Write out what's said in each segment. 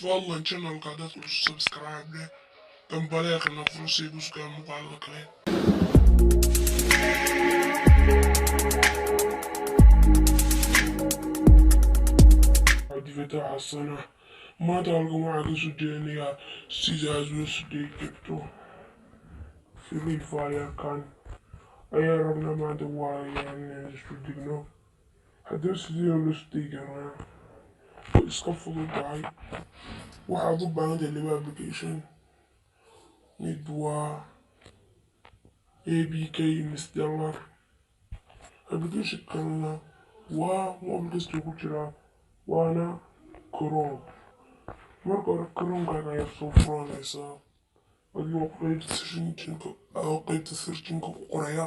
fadlan channelka dadku subscribe leh gambaleeqna furusay buskaa muuqaalada kale difata xasana maanta halkan waxaa ka soo jeedinayaa sidaas loo sudey jirto civil firekan ayaa rabnaa maanta waayaan inaan isku digno haddii sidee loo sudey karnaa iska fududahay waxaad u baahan tahay laba application mid waa abk installer application kalena waa mobil kasta ku jira waana chrome marka hore chromekaaga ayaad soo furanaysaa adigoo qaybta searchinka ku qoraya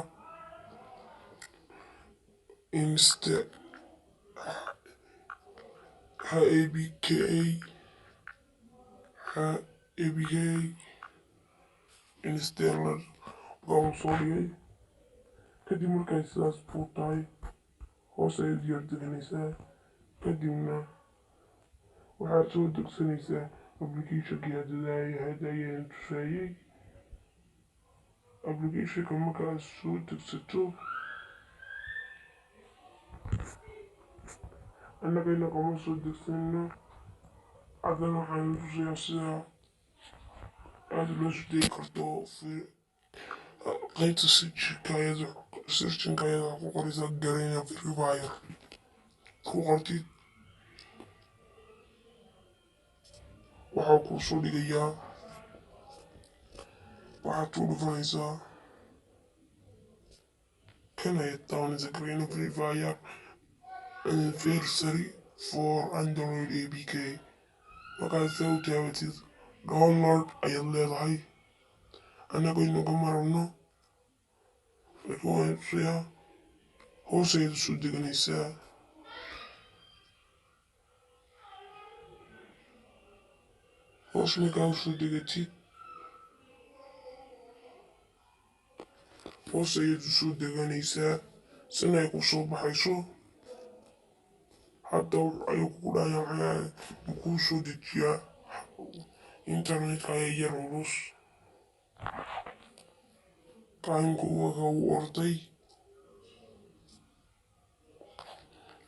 abk installer baa soo dhigay kadib markay sidaas buu tahay hoos ayaad yar deganaysaa kadibna waxaad soo degsanaysaa applicationkii hadayaan tusaayey applicationka markaad soo degsato annagayna kama soo degsano haddana waxaan tusayaa sida aad loo sudey karto qaybta searchinka ayada ku qoraysaa garayna verifier ku qortid waxaa kuu soo dhigayaa waxaad ku dhufanaysaa kan ayaad taabanaysaa garayna verifier anniversary for Android APK markaad saa u taabatid download ayaad leedahay annagaynu kama rabno laakiin hoos ayaad usoo deganaysaa hoos markaa usoo degatid hoos ayaad usoo deganaysaa sina ay ku soo baxayso hadda ayuu kugu dhahayaa maxaa makuu soo dejiyaa internetka ayaa yar culus qaanku waga u orday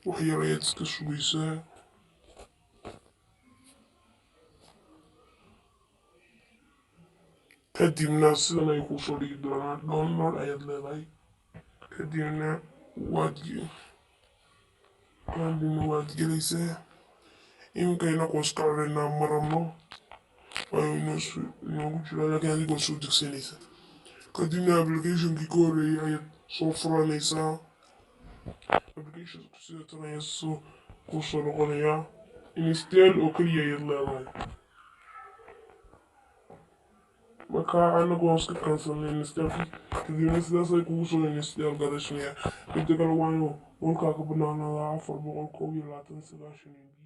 wax yar ayaad iska sugaysaa kadibna sidan ay kuu soo dhigi doonaan download ayaad leedahay kadibna waad gelaysaa iminkayna qoyska codaynaa ma rabno waayo inoogu jira laakiin adigoo soo degsanaysa kadibna applicationkii ka horreeyay ayaad soo furanaysaa applicationku sidatan ayaa kuu soo noqonayaa install oo keliya ayaad leedahay markaa anagu waan iska kansalnay installkii kadibna sidaas ay kugu soo install garaysanaya midda kale waa inuu dhulkaa ka banaanaadaa 429